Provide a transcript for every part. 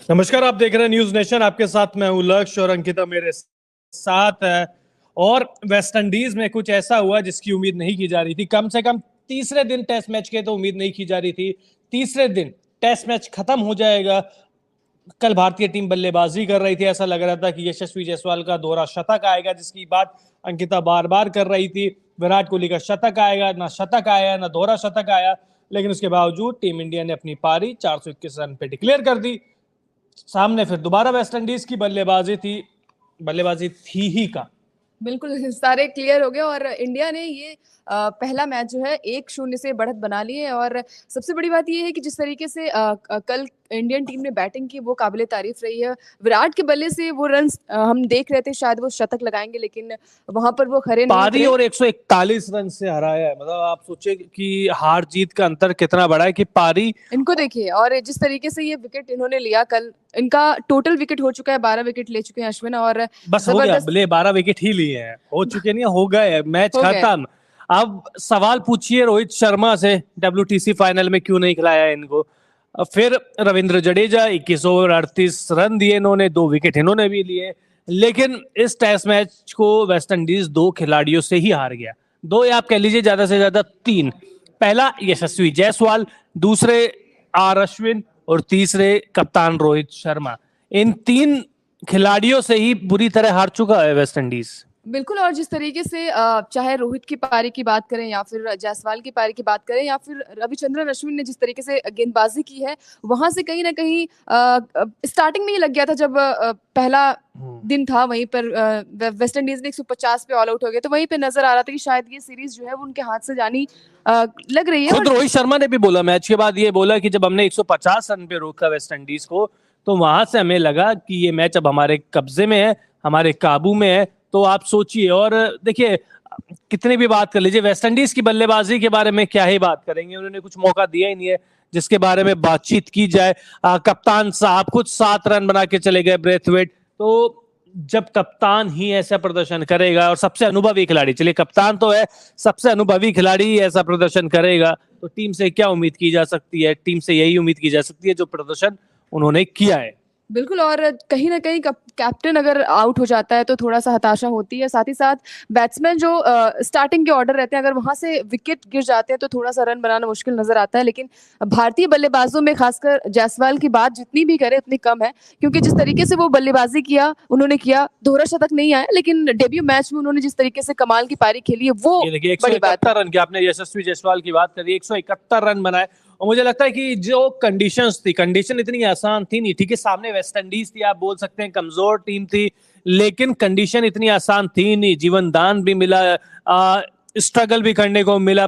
नमस्कार, आप देख रहे हैं न्यूज नेशन। आपके साथ मैं हूं लक्ष्य और अंकिता मेरे साथ है। और वेस्ट इंडीज में कुछ ऐसा हुआ जिसकी उम्मीद नहीं की जा रही थी। कम से कम तीसरे दिन टेस्ट मैच के तो उम्मीद नहीं की जा रही थी। तीसरे दिन टेस्ट मैच खत्म हो जाएगा। कल भारतीय टीम बल्लेबाजी कर रही थी, ऐसा लग रहा था कि यशस्वी जायसवाल का दोहरा शतक आएगा, जिसकी बात अंकिता बार बार कर रही थी। विराट कोहली का शतक आएगा, ना शतक आया ना दोहरा शतक आया। लेकिन उसके बावजूद टीम इंडिया ने अपनी पारी 421 रन पे डिक्लेयर कर दी। सामने फिर दोबारा वेस्ट इंडीज की बल्लेबाजी थी ही का। बिल्कुल सारे क्लियर हो गए और इंडिया ने ये पहला मैच जो है 1-0 से बढ़त बना ली है। और सबसे बड़ी बात ये है कि जिस तरीके से कल इंडियन टीम ने बैटिंग की वो काबिले तारीफ रही है। विराट के बल्ले से वो रन हम देख रहे थे, शायद वो शतक लगाएंगे, लेकिन वहां पर वो खरे नहीं पारी उतरे। और 141 रन से हराया है। मतलब आप सोचिए कि हार जीत का अंतर कितना बड़ा है कि पारी। इनको देखिए, और जिस तरीके से ये विकेट इन्होंने लिया कल, इनका टोटल विकेट हो चुका है, 12 विकेट ले चुके हैं अश्विन। और बस हो गया, जबरदस्त भले 12 विकेट ही लिए हैं, हो चुके नहीं, हो गए, मैच हो गए। खत्म। अब सवाल पूछिए रोहित शर्मा से, WTC फाइनल में क्यों नहीं खिलाया इनको। फिर रविंद्र जडेजा 21 ओवर 38 रन दिए इन्होंने, 2 विकेट इन्होंने भी लिए। लेकिन इस टेस्ट मैच को वेस्ट इंडीज 2 खिलाड़ियों से ही हार गया। 2 या आप कह लीजिए ज्यादा से ज्यादा 3। पहला यशस्वी जायसवाल, दूसरे अश्विन और तीसरे कप्तान रोहित शर्मा। इन 3 खिलाड़ियों से ही बुरी तरह हार चुका है वेस्ट इंडीज। बिल्कुल, और जिस तरीके से चाहे रोहित की पारी की बात करें या फिर जायसवाल की पारी की बात करें या फिर रविचंद्रन अश्विन ने जिस तरीके से गेंदबाजी की है, वहां से कहीं ना कहीं स्टार्टिंग में ही लग गया था। जब पहला दिन था, वहीं पर वेस्ट इंडीज ने 150 पे ऑल आउट हो गए, तो वहीं पे नजर आ रहा था कि शायद ये सीरीज जो है वो उनके हाथ से जानी लग रही है। खुद रोहित शर्मा ने भी बोला मैच के बाद, ये बोला कि जब हमने 150 रन पे रोका वेस्ट इंडीज को, तो वहां से हमें लगा कि ये मैच अब हमारे कब्जे में है, हमारे काबू में है। तो आप सोचिए, और देखिए, कितनी भी बात कर लीजिए, वेस्ट इंडीज की बल्लेबाजी के बारे में क्या ही बात करेंगे। उन्होंने कुछ मौका दिया ही नहीं है जिसके बारे में बातचीत की जाए। कप्तान साहब खुद 7 रन बना के चले गए ब्रेथवेट। तो जब कप्तान ही ऐसा प्रदर्शन करेगा, और सबसे अनुभवी खिलाड़ी, चलिए कप्तान तो है, सबसे अनुभवी खिलाड़ी ही ऐसा प्रदर्शन करेगा, तो टीम से क्या उम्मीद की जा सकती है। टीम से यही उम्मीद की जा सकती है जो प्रदर्शन उन्होंने किया है। बिल्कुल, और कहीं ना कहीं कैप्टन अगर आउट हो जाता है तो थोड़ा सा हताशा होती है। साथ ही साथ बैट्समैन जो स्टार्टिंग के ऑर्डर रहते हैं, अगर वहां से विकेट गिर जाते हैं तो थोड़ा सा रन बनाना मुश्किल नजर आता है। लेकिन भारतीय बल्लेबाजों में खासकर जायसवाल की बात जितनी भी करे उतनी कम है, क्योंकि जिस तरीके से वो बल्लेबाजी किया, उन्होंने किया, दोहरा शतक नहीं आया, लेकिन डेब्यू मैच में उन्होंने जिस तरीके से कमाल की पारी खेली है वो ये देखिए, बड़ी बात है। 171 रन की, आपने यशस्वी जायसवाल की बात करी, 171 रन बनाए। और मुझे लगता है कि जो कंडीशंस थी, कंडीशन इतनी आसान थी नहीं। ठीक है, सामने वेस्ट इंडीज थी, आप बोल सकते हैं कमजोर टीम थी, लेकिन कंडीशन इतनी आसान थी नहीं। जीवन दान भी मिला, स्ट्रगल भी करने को मिला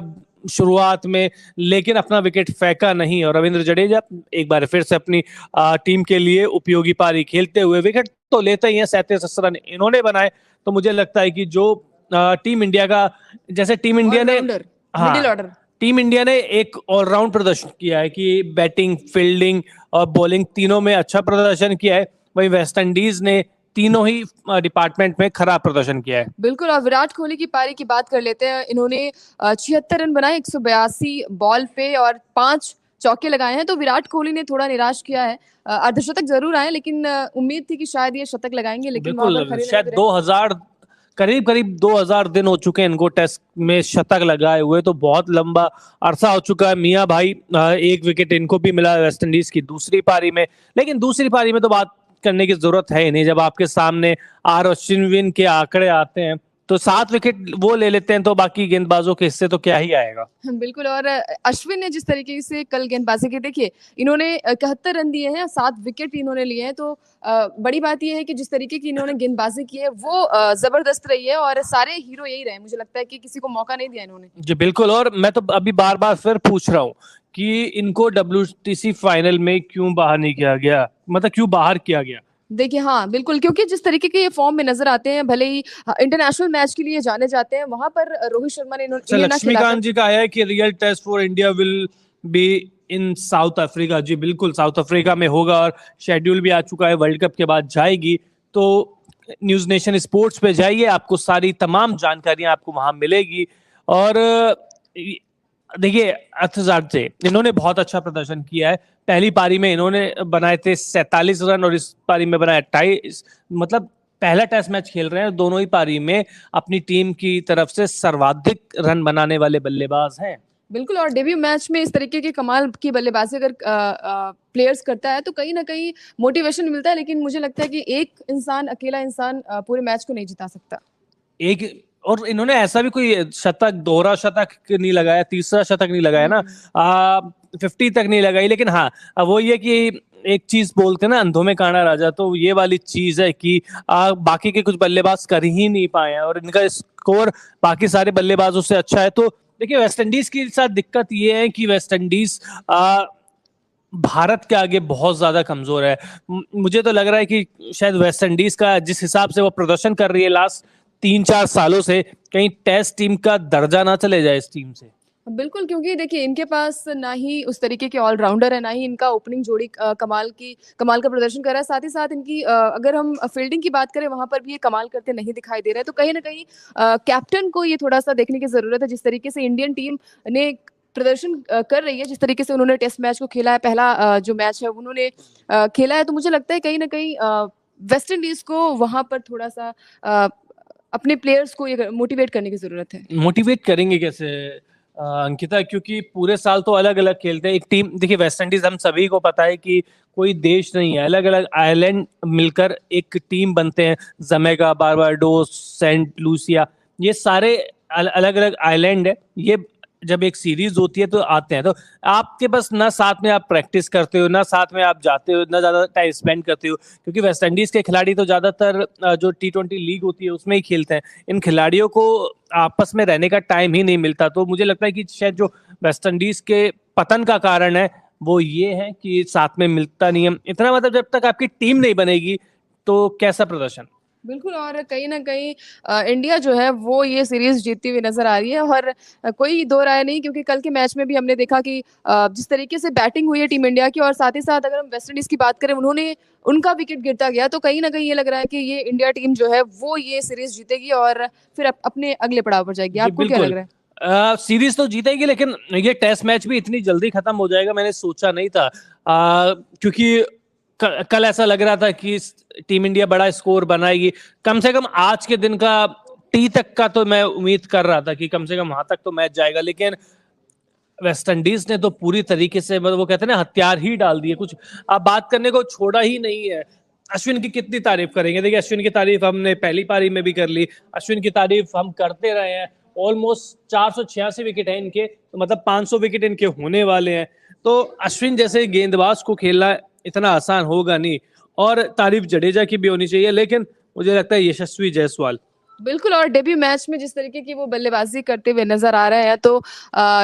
शुरुआत में, लेकिन अपना विकेट फेंका नहीं। और रविंद्र जडेजा एक बार फिर से अपनी टीम के लिए उपयोगी पारी खेलते हुए विकेट तो लेते ही हैं, 37 रन इन्होंने बनाए। तो मुझे लगता है कि जो टीम इंडिया का, जैसे टीम इंडिया ने, मिडिल हाँ, ऑर्डर। टीम इंडिया ने एक ऑलराउंड प्रदर्शन किया है कि बैटिंग, फील्डिंग और बॉलिंग तीनों में अच्छा प्रदर्शन किया है, वहीं वेस्ट इंडीज ने तीनों ही डिपार्टमेंट में खराब प्रदर्शन किया है। बिल्कुल, और विराट कोहली की पारी की बात कर लेते हैं। इन्होंने 76 रन बनाए 182 बॉल पे और 5 चौके लगाए हैं। तो विराट कोहली ने थोड़ा निराश किया है। अर्धशतक जरूर आए, लेकिन उम्मीद थी कि शायद ये शतक लगाएंगे, लेकिन वहां पर बिल्कुल, खरे नहीं शायद उतरे। 2000, करीब करीब 2000 दिन हो चुके हैं इनको टेस्ट में शतक लगाए हुए, तो बहुत लंबा अरसा हो चुका है। मियां भाई, 1 विकेट इनको भी मिला वेस्ट इंडीज की दूसरी पारी में। लेकिन दूसरी पारी में तो बात करने की जरूरत है ही नहीं, जब आपके सामने अश्विन के आंकड़े आते हैं, तो 7 विकेट वो ले लेते हैं, तो बाकी गेंदबाजों के हिस्से तो क्या ही आएगा। बिल्कुल, और अश्विन ने जिस तरीके से कल गेंदबाजी की, देखिए इन्होंने 71 रन दिए हैं, 7 विकेट इन्होंने लिए हैं। तो बड़ी बात यह है कि जिस तरीके की इन्होंने गेंदबाजी की है वो जबरदस्त रही है, और सारे हीरो यही रहे। मुझे लगता है कि किसी को मौका नहीं दिया इन्होंने। जी बिल्कुल, और मैं तो अभी बार बार फिर पूछ रहा हूँ कि इनको WTC फाइनल में क्यों बाहर नहीं किया गया, मतलब क्यों बाहर किया गया। देखिए, हाँ बिल्कुल, क्योंकि जिस तरीके के ये फॉर्म में नजर आते हैं, भले ही इंटरनेशनल मैच के लिए जाने जाते हैं, वहां पर रोहित शर्मा ने अच्छा, इन्हें ना खिलाकर। लक्ष्मीकांत जी का है कि real test for India will be in South Africa. जी बिल्कुल, साउथ अफ्रीका में होगा, और शेड्यूल भी आ चुका है, वर्ल्ड कप के बाद जाएगी। तो न्यूज नेशन स्पोर्ट्स पे जाइए, आपको सारी तमाम जानकारियां आपको वहां मिलेगी। और देखिए अथजाडे इन्होंने बहुत अच्छा प्रदर्शन किया है। पहली पारी में इन्होंने बनाए थे 47 रन और इस पारी में बनाए 28। मतलब पहला टेस्ट मैच खेल रहे हैं, दोनों ही पारी में अपनी टीम की तरफ से सर्वाधिक रन बनाने वाले बल्लेबाज हैं। बिल्कुल, और डेब्यू मैच में इस तरीके की कमाल की बल्लेबाजी अगर प्लेयर्स करता है तो कहीं ना कहीं मोटिवेशन मिलता है, लेकिन मुझे लगता है कि एक इंसान, अकेला इंसान पूरे मैच को नहीं जिता सकता। एक और इन्होंने ऐसा भी कोई शतक, दोहरा शतक नहीं लगाया, तीसरा शतक नहीं लगाया ना, 50 तक नहीं लगाई, लेकिन हाँ वो ये कि एक चीज बोलते हैं ना, अंधों में काना राजा, तो ये वाली चीज है कि बाकी के कुछ बल्लेबाज कर ही नहीं पाए हैं और इनका स्कोर बाकी सारे बल्लेबाजों से अच्छा है। तो देखिए वेस्ट इंडीज के साथ दिक्कत ये है कि वेस्ट इंडीज भारत के आगे बहुत ज्यादा कमजोर है। मुझे तो लग रहा है कि शायद वेस्ट इंडीज का जिस हिसाब से वो प्रदर्शन कर रही है लास्ट 3-4 सालों से, कहीं टेस्ट टीम का दर्जा ना चले जाए इस टीम से। बिल्कुल, क्योंकि देखिए इनके पास ना ही उस तरीके के ऑलराउंडर है, ना ही इनका ओपनिंग जोड़ी कमाल का प्रदर्शन कर रहा है। साथ ही साथ इनकी अगर हम फील्डिंग की बात करें, वहां पर भी ये कमाल करते नहीं दिखाई दे रहे हैं। तो कहीं ना कहीं कैप्टन को ये थोड़ा सा देखने की जरूरत है। जिस तरीके से इंडियन टीम ने प्रदर्शन कर रही है, जिस तरीके से उन्होंने टेस्ट मैच को खेला है, पहला जो मैच है उन्होंने खेला है, तो मुझे लगता है कहीं ना कहीं वेस्ट इंडीज को वहां पर थोड़ा सा अपने प्लेयर्स को ये मोटिवेट करने की जरूरत है। मोटिवेट करेंगे कैसे अंकिता, क्योंकि पूरे साल तो अलग अलग खेलते हैं। एक टीम देखिए, वेस्ट इंडीज हम सभी को पता है कि कोई देश नहीं है, अलग अलग आइलैंड मिलकर एक टीम बनते हैं। जमैका, बारबाडोस, सेंट लूसिया, ये सारे अलग अलग आइलैंड है। ये जब एक सीरीज होती है तो आते हैं, तो आपके बस ना साथ में आप प्रैक्टिस करते हो, ना साथ में आप जाते हो, ना ज्यादा टाइम स्पेंड करते हो, क्योंकि वेस्ट इंडीज के खिलाड़ी तो ज्यादातर जो T20 लीग होती है उसमें ही खेलते हैं। इन खिलाड़ियों को आपस में रहने का टाइम ही नहीं मिलता। तो मुझे लगता है कि शायद जो वेस्ट इंडीज के पतन का कारण है वो ये है कि साथ में मिलता नहीं है इतना। मतलब जब तक आपकी टीम नहीं बनेगी तो कैसा प्रदर्शन। बिल्कुल, और कहीं ना कहीं इंडिया जो है वो ये सीरीज जीतती हुई नजर आ रही है, और कोई दो राय नहीं, क्योंकि कल के मैच में भी हमने देखा कि जिस तरीके से बैटिंग हुई है टीम इंडिया की, और साथ ही साथ अगर हम वेस्ट इंडीज की बात करें, उनका विकेट गिरता गया, तो कहीं ना कहीं ये लग रहा है कि ये इंडिया टीम जो है वो ये सीरीज जीतेगी और फिर अपने अगले पड़ाव पर जाएगी। आपको क्या लग रहा है? सीरीज तो जीतेगी, लेकिन ये टेस्ट मैच भी इतनी जल्दी खत्म हो जाएगा मैंने सोचा नहीं था। क्योंकि कल ऐसा लग रहा था कि टीम इंडिया बड़ा स्कोर बनाएगी। कम से कम आज के दिन का टी तक का तो मैं उम्मीद कर रहा था कि कम से कम वहां तक तो मैच जाएगा, लेकिन वेस्ट इंडीज ने तो पूरी तरीके से, मतलब वो कहते हैं ना, हथियार ही डाल दिए, कुछ आप बात करने को छोड़ा ही नहीं है। अश्विन की कितनी तारीफ करेंगे। देखिए अश्विन की तारीफ हमने पहली पारी में भी कर ली, अश्विन की तारीफ हम करते रहे हैं। ऑलमोस्ट 486 विकेट है इनके, तो मतलब 500 विकेट इनके होने वाले हैं। तो अश्विन जैसे गेंदबाज को खेलना इतना आसान होगा नहीं। और तारीफ जडेजा की भी होनी चाहिए, लेकिन मुझे लगता है यशस्वी जायसवाल। बिल्कुल, और डेब्यू मैच में जिस तरीके की वो बल्लेबाजी करते हुए नजर आ रहे हैं, तो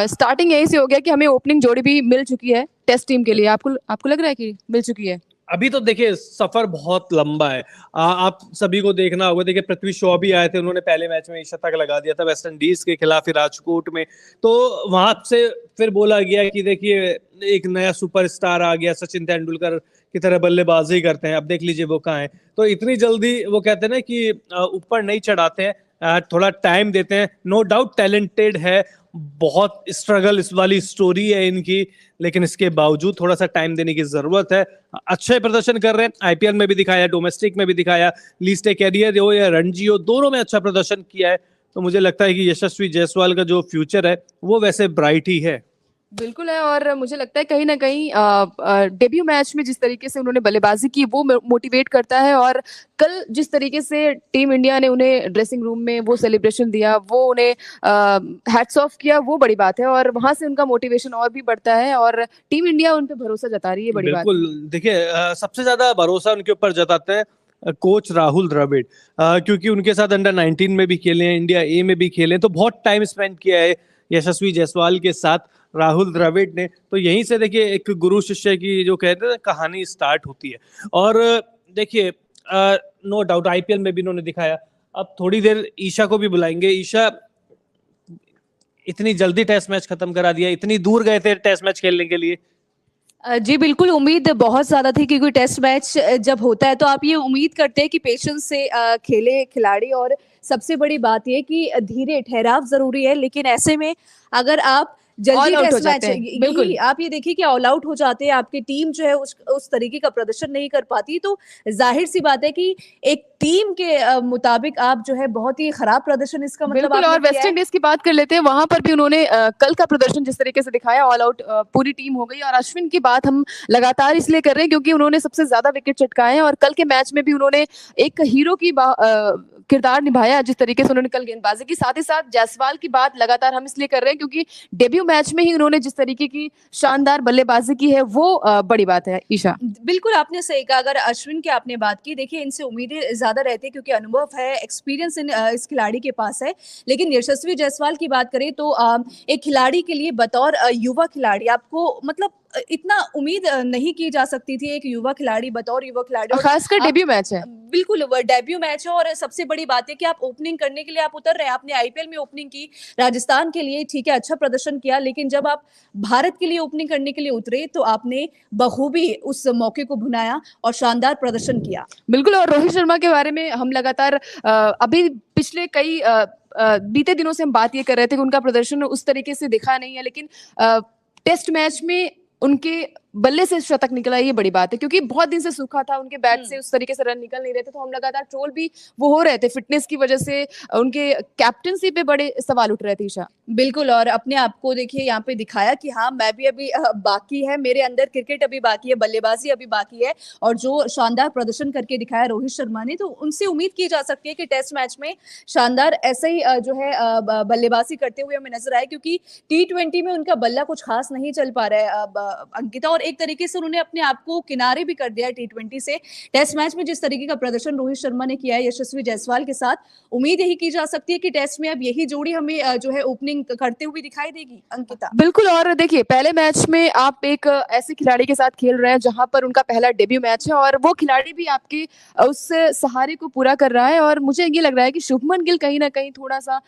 स्टार्टिंग यही से हो गया कि हमें ओपनिंग जोड़ी भी मिल चुकी है टेस्ट टीम के लिए। आपको लग रहा है कि मिल चुकी है? अभी तो देखिए सफर बहुत लंबा है। आप सभी को देखना होगा। देखिए पृथ्वी शॉ भी आए थे, उन्होंने पहले मैच में शतक लगा दिया था वेस्ट इंडीज के खिलाफ राजकोट में। तो वहां से फिर बोला गया कि देखिए एक नया सुपरस्टार आ गया, सचिन तेंदुलकर की तरह बल्लेबाजी करते हैं। अब देख लीजिए वो कहाँ है। तो इतनी जल्दी वो कहते हैं ना कि ऊपर नहीं चढ़ाते हैं, थोड़ा टाइम देते हैं। नो डाउट टैलेंटेड है, बहुत स्ट्रगल इस वाली स्टोरी है इनकी, लेकिन इसके बावजूद थोड़ा सा टाइम देने की जरूरत है। अच्छे प्रदर्शन कर रहे हैं, आईपीएल में भी दिखाया, डोमेस्टिक में भी दिखाया, लीस्ट ए कैरियर हो या रणजी हो, दोनों में अच्छा प्रदर्शन किया है। तो मुझे लगता है कि यशस्वी जायसवाल का जो फ्यूचर है वो वैसे ब्राइट ही है। बिल्कुल है, और मुझे लगता है कहीं ना कहीं डेब्यू मैच में जिस तरीके से उन्होंने बल्लेबाजी की वो मोटिवेट करता है, और कल जिस तरीके से टीम इंडिया ने उन्हें ड्रेसिंग रूम में वो सेलिब्रेशन दिया, वो उन्हें हैट्स ऑफ किया, वो बड़ी बात है, और वहां से उनका मोटिवेशन और भी बढ़ता है, और टीम इंडिया उन पे भरोसा जता रही है, बड़ी बात है। बिल्कुल, देखिए सबसे ज्यादा भरोसा उनके ऊपर जताते हैं कोच राहुल द्रविड़, क्योंकि उनके साथ अंडर 19 में भी खेले हैं, इंडिया ए में भी खेले हैं, तो बहुत टाइम स्पेंड किया है यशस्वी जायसवाल के साथ राहुल द्रविड़ ने। तो यहीं से देखिए एक गुरु शिष्य की जो कहते हैं कहानी स्टार्ट होती है। और देखिए नो डाउट आईपीएल में भी इन्होंने दिखाया। अब थोड़ी देर ईशा को भी बुलाएंगे। ईशा इतनी जल्दी टेस्ट मैच खत्म करा दिया, इतनी दूर गए थे टेस्ट मैच खेलने के लिए। जी बिल्कुल, उम्मीद बहुत ज़्यादा थी, क्योंकि टेस्ट मैच जब होता है तो आप ये उम्मीद करते हैं कि पेशेंस से खेले खिलाड़ी, और सबसे बड़ी बात ये कि धीरे ठहराव ज़रूरी है। लेकिन ऐसे में अगर आप जल्दी All out हो टेस्ट मैच जाते हैं, बिल्कुल। यही आप ये देखिए कि ऑल आउट हो जाते हैं, आपकी टीम जो है उस तरीके का प्रदर्शन नहीं कर पाती, तो जाहिर सी बात है कि एक टीम के मुताबिक आप जो है बहुत ही खराब प्रदर्शन इसका मतलब बिल्कुल। आपने और किया वेस्ट है। इंडीज की बात कर लेते हैं, वहां पर भी उन्होंने कल का प्रदर्शन जिस तरीके से दिखाया, ऑल आउट पूरी टीम हो गई। और अश्विन की बात हम लगातार इसलिए कर रहे हैं क्योंकि उन्होंने सबसे ज्यादा विकेट चटकाए हैं और कल के मैच में भी उन्होंने एक हीरो की किरदार निभाया जिस तरीके से उन्होंने कल गेंदबाजी की। साथ ही साथ जायसवाल की बात लगातार हम इसलिए कर रहे हैं क्योंकि डेब्यू मैच में ही उन्होंने जिस तरीके की शानदार बल्लेबाजी की है वो बड़ी बात है। ईशा, बिल्कुल आपने सही कहा। अगर अश्विन की आपने बात की, देखिए इनसे उम्मीदें ज्यादा रहती है क्योंकि अनुभव है, एक्सपीरियंस इस खिलाड़ी के पास है। लेकिन यशस्वी जायसवाल की बात करें तो एक खिलाड़ी के लिए बतौर युवा खिलाड़ी आपको मतलब इतना उम्मीद नहीं की जा सकती थी। एक युवा खिलाड़ी बतौर युवा खिलाड़ी, और खासकर आप डेब्यू मैच है। बिल्कुल वो डेब्यू मैच है और सबसे बड़ी बात है कि आप ओपनिंग करने के लिए आप उतर रहे हैं। आपने आईपीएल में ओपनिंग की राजस्थान के लिए, ठीक है, अच्छा प्रदर्शन किया, लेकिन जब आप भारत के लिए ओपनिंग करने के लिए उतरे तो आपने बखूबी उस मौके को भुनाया और शानदार प्रदर्शन किया। बिल्कुल। और रोहित शर्मा के बारे में हम लगातार अभी पिछले कई बीते दिनों से हम बात ये कर रहे थे कि उनका प्रदर्शन उस तरीके से दिखा नहीं है, लेकिन टेस्ट मैच में उनके बल्ले से शतक निकला, ये बड़ी बात है क्योंकि बहुत दिन से सूखा था, उनके बैट से उस तरीके से रन निकल नहीं रहे थे। तो हम लगातार ट्रोल भी वो हो रहे थे फिटनेस की वजह से, उनके कैप्टनसी पे बड़े सवाल उठ रहे थे। ईशा, बिल्कुल। और अपने आप को देखिए यहाँ पे दिखाया कि हाँ मैं भी अभी बाकी है, मेरे अंदर क्रिकेट अभी बाकी है, बल्लेबाजी अभी बाकी है। और जो शानदार प्रदर्शन करके दिखाया रोहित शर्मा ने, तो उनसे उम्मीद की जा सकती है कि टेस्ट मैच में शानदार ऐसे ही जो है बल्लेबाजी करते हुए हमें नजर आए, क्योंकि T20 में उनका बल्ला कुछ खास नहीं चल पा रहा है अंकिता। और एक तरीके से उन्होंने अपने आप को किनारे भी कर दिया है T20 से। टेस्ट मैच में जिस तरीके का प्रदर्शन रोहित शर्मा ने किया है यशस्वी जायसवाल के साथ, उम्मीद यही की जा सकती है कि टेस्ट में अब यही जोड़ी हमें जो है ओपनिंग करते हुए दिखाई देगी अंकिता। बिल्कुल। और देखिए पहले मैच में आप एक ऐसे खिलाड़ी के साथ खेल रहे हैं जहां पर उनका पहला डेब्यू मैच है और वो खिलाड़ी भी आपके उस सहारे को पूरा कर रहा है। और मुझे ये लग रहा है कि शुभमन गिल कहीं ना कहीं थोड़ा सा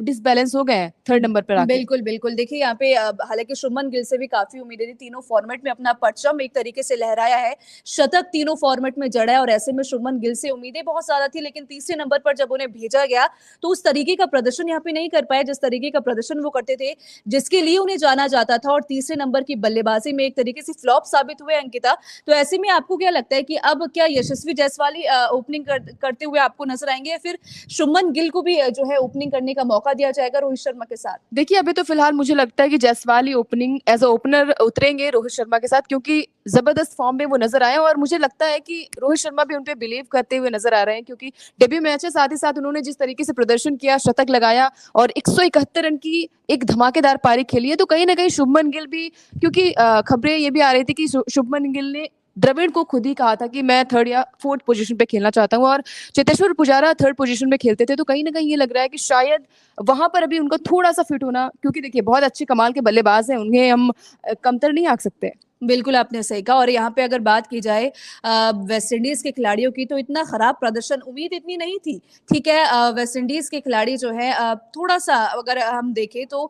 डिसबैलेंस हो गए हैं थर्ड नंबर पर आके। बिल्कुल बिल्कुल। देखिए यहाँ पे हालांकि शुभमन गिल से भी काफी उम्मीदें थी, तीनों फॉर्मेट में अपना परचम एक तरीके से लहराया है, शतक तीनों फॉर्मेट में जड़ा है, और ऐसे में शुभमन गिल से उम्मीदें बहुत ज्यादा थी। लेकिन तीसरे नंबर पर जब उन्हें भेजा गया तो उस तरीके का प्रदर्शन यहाँ पे नहीं कर पाए जिस तरीके का प्रदर्शन वो करते थे, जिसके लिए उन्हें जाना जाता था। और तीसरे नंबर की बल्लेबाजी में एक तरीके से फ्लॉप साबित हुए अंकिता। तो ऐसे में आपको क्या लगता है कि अब क्या यशस्वी जायसवाल ओपनिंग करते हुए आपको नजर आएंगे, या फिर शुभमन गिल को भी जो है ओपनिंग करने का मौका दिया जाएगा रोहित शर्मा के साथ? देखिए अभी तो फिलहाल मुझे लगता है कि जायसवाल ही ओपनिंग एज अ ओपनर उतरेंगे रोहित शर्मा के साथ, क्योंकि जबरदस्त फॉर्म में वो नजर आए और मुझे लगता है कि रोहित शर्मा भी उन पे बिलीव करते हुए नजर आ रहे हैं, क्योंकि डेब्यू मैच है। साथ ही साथ उन्होंने जिस तरीके से प्रदर्शन किया, शतक लगाया और 171 रन की एक धमाकेदार पारी खेली है, तो कहीं ना कहीं शुभमन गिल भी, क्योंकि खबरें ये भी आ रही थी कि शुभमन गिल ने द्रविड़ को खुद ही कहा था कि मैं थर्ड या फोर्थ पोजीशन पे खेलना चाहता हूं और चेतेश्वर पुजारा थर्ड पोजीशन में खेलते थे। तो कहीं ना कहीं ये लग रहा है कि शायद वहां पर अभी उनको थोड़ा सा फिट होना, क्योंकि देखिए बहुत अच्छे कमाल के बल्लेबाज हैं, उन्हें हम कमतर नहीं आंक सकते। बिल्कुल आपने सही कहा। और यहाँ पे अगर बात की जाए वेस्ट इंडीज के खिलाड़ियों की, तो इतना खराब प्रदर्शन उम्मीद इतनी नहीं थी। ठीक है, वेस्ट इंडीज के खिलाड़ी जो है थोड़ा सा अगर हम देखें तो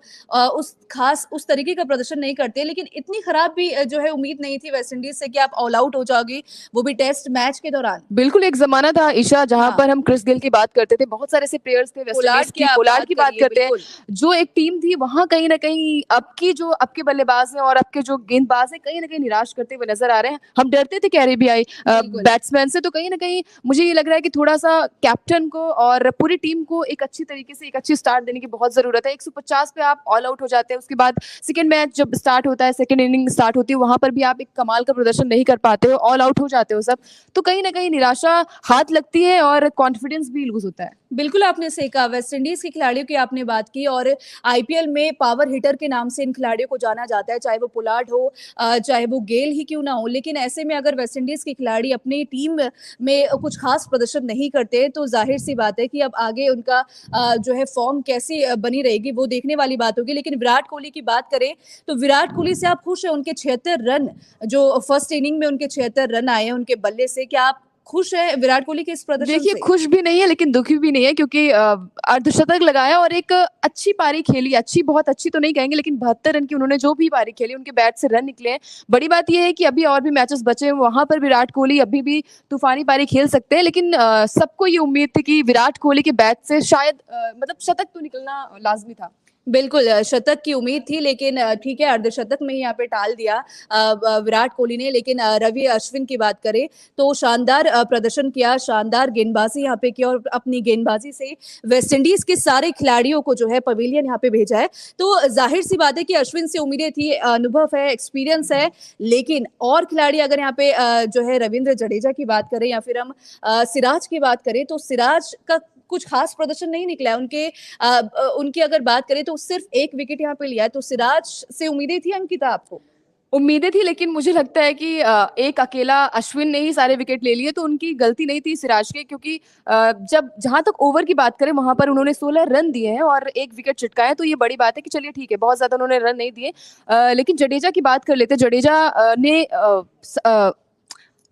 उस तरीके का प्रदर्शन नहीं करते, लेकिन इतनी खराब भी जो है उम्मीद नहीं थी वेस्ट इंडीज से कि आप ऑल आउट हो जाओगे, वो भी टेस्ट मैच के दौरान। बिल्कुल एक जमाना था ईशा जहां हाँ। पर हम क्रिस गिल की बात करते थे, बहुत सारे ऐसे प्लेयर्स थे वेस्ट इंडीज की, पोलार्ड की बात करते हैं, जो एक टीम थी वहां कहीं ना कहीं आपके बल्लेबाज हैं और आपके जो गेंदबाज हैं कहीं ना कहीं निराश करते हुए नजर आ रहे हैं। हम डरते थे कैरेबियाई बैट्समैन से, तो कहीं ना कहीं मुझे ये लग रहा है कि थोड़ा सा कैप्टन को और पूरी टीम को एक अच्छी तरीके से एक अच्छी स्टार्ट देने की बहुत जरूरत है। 150 पे आप ऑल आउट हो जाते हैं, उसके बाद सेकंड मैच जब स्टार्ट होता है, सेकंड इनिंग स्टार्ट होती है, वहां पर भी आप एक कमाल का प्रदर्शन नहीं कर पाते हो, ऑल आउट हो जाते हो सब, तो कहीं ना कहीं निराशा हाथ लगती है और कॉन्फिडेंस भी लूज होता है। बिल्कुल आपने सही कहा। वेस्ट इंडीज के खिलाड़ियों की आपने बात की, और आईपीएल में पावर हिटर के नाम से इन खिलाड़ियों को जाना जाता है, चाहे वो पोलार्ड हो चाहे वो गेल ही क्यों ना हो। लेकिन ऐसे में अगर वेस्ट इंडीज के खिलाड़ी अपनी टीम में कुछ खास प्रदर्शन नहीं करते, तो जाहिर सी बात है कि अब आगे उनका जो है फॉर्म कैसी बनी रहेगी वो देखने वाली बात होगी। लेकिन विराट कोहली की बात करें तो विराट कोहली से आप खुश हैं? उनके 76 रन, जो फर्स्ट इनिंग में उनके 76 रन आए हैं उनके बल्ले से, क्या आप खुश है विराट कोहली के इस प्रदर्शन से? देखिए खुश भी नहीं है लेकिन दुखी भी नहीं है, क्योंकि अर्धशतक लगाया और एक अच्छी पारी खेली, बहुत अच्छी तो नहीं कहेंगे, लेकिन 72 रन की उन्होंने जो भी पारी खेली उनके बैट से रन निकले हैं। बड़ी बात यह है कि अभी और भी मैचेस बचे हैं, वहां पर विराट कोहली अभी भी तूफानी पारी खेल सकते हैं, लेकिन सबको ये उम्मीद थी कि विराट कोहली के बैट से शायद मतलब शतक तो निकलना लाजमी था। बिल्कुल शतक की उम्मीद थी, लेकिन ठीक है, अर्धशतक में ही यहाँ पे टाल दिया विराट कोहली ने। लेकिन रवि अश्विन की बात करें तो शानदार प्रदर्शन किया, शानदार गेंदबाजी यहाँ पे की, और अपनी गेंदबाजी से वेस्टइंडीज के सारे खिलाड़ियों को जो है पवेलियन यहाँ पे भेजा है। तो जाहिर सी बात है कि अश्विन से उम्मीदें थी, अनुभव है, एक्सपीरियंस है, लेकिन और खिलाड़ी अगर यहाँ पे जो है रविंद्र जडेजा की बात करें या फिर हम सिराज की बात करें, तो सिराज का कुछ खास प्रदर्शन नहीं निकला है। उनकी अगर बात करें तो सिर्फ एक विकेट यहाँ पे लिया है। तो सिराज से उम्मीदें थी अंकिता आपको? उम्मीदें थी, लेकिन मुझे लगता है कि एक अकेला अश्विन ने ही सारे विकेट ले लिए, तो उनकी गलती नहीं थी सिराज के, क्योंकि जब जहां तक ओवर की बात करें वहां पर उन्होंने 16 रन दिए हैं और एक विकेट चिटकाया, तो ये बड़ी बात है कि चलिए ठीक है, बहुत ज्यादा उन्होंने रन नहीं दिए। लेकिन जडेजा की बात कर लेते। जडेजा ने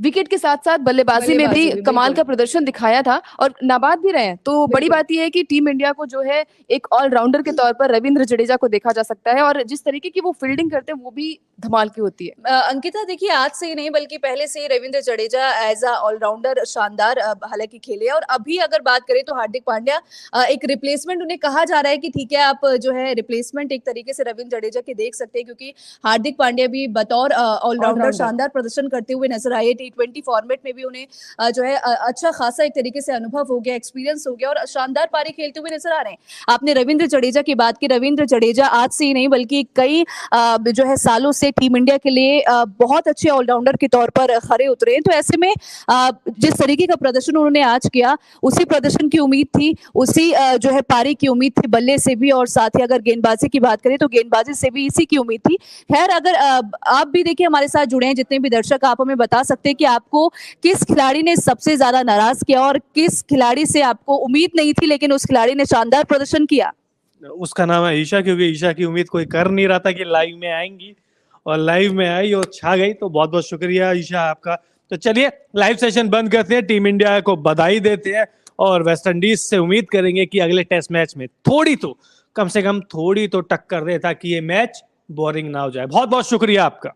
विकेट के साथ साथ बल्लेबाजी में भी कमाल का प्रदर्शन दिखाया था और नाबाद भी रहे हैं। तो बड़ी बात यह है कि टीम इंडिया को जो है एक ऑलराउंडर के तौर पर रविंद्र जडेजा को देखा जा सकता है, और जिस तरीके की वो फील्डिंग करते हैं वो भी धमाल की होती है। अंकिता देखिए, आज से ही नहीं बल्कि पहले से ही Ravindra Jadeja as a allrounder शानदार हालांकि खेले। और अभी अगर बात करें तो हार्दिक पांड्या एक रिप्लेसमेंट, उन्हें कहा जा रहा है कि ठीक है, आप जो है रिप्लेसमेंट एक तरीके से रविंद्र जडेजा के देख सकते हैं, क्योंकि हार्दिक पांड्या भी बतौर ऑलराउंडर शानदार प्रदर्शन करते हुए नजर आए। T20 फॉर्मेट में भी उन्हें जो है अच्छा खासा एक तरीके से अनुभव हो गया, एक्सपीरियंस हो गया, और शानदार पारी खेलते हुए नजर आ रहे हैं। आपने रविंद्र जडेजा की बात की। रविंद्र जडेजा आज से ही नहीं बल्कि कई जो है सालों से टीम इंडिया के लिए बहुत अच्छे ऑलराउंडर के तौर पर खरे उतरे हैं। तो ऐसे में जिस तरीके का प्रदर्शन उन्होंने आज किया, उसी प्रदर्शन की उम्मीद थी, उसी जो है पारी की उम्मीद थी बल्ले से भी, और साथ ही अगर गेंदबाजी की बात करें तो गेंदबाजी से भी इसी की उम्मीद थी। खैर, अगर आप भी देखिए हमारे साथ जुड़े हैं जितने भी दर्शक, आप हमें बता सकते हैं कि आपको किस खिलाड़ी ने सबसे ज्यादा नाराज किया और किस खिलाड़ी से आपको उम्मीद नहीं थी लेकिन उस खिलाड़ी ने शानदार प्रदर्शन किया? उसका नाम है ईशा, क्योंकि ईशा की उम्मीद कोई कर नहीं रहा था कि लाइव में आएंगी, और लाइव में आई और छा गई। तो बहुत बहुत शुक्रिया ईशा आपका। तो चलिए लाइव सेशन बंद करते हैं, टीम इंडिया को बधाई देते हैं और वेस्ट इंडीज से उम्मीद करेंगे कि अगले टेस्ट मैच में थोड़ी तो, कम से कम थोड़ी तो टक्कर दे, ताकि ये मैच बोरिंग ना हो जाए। बहुत बहुत शुक्रिया आपका।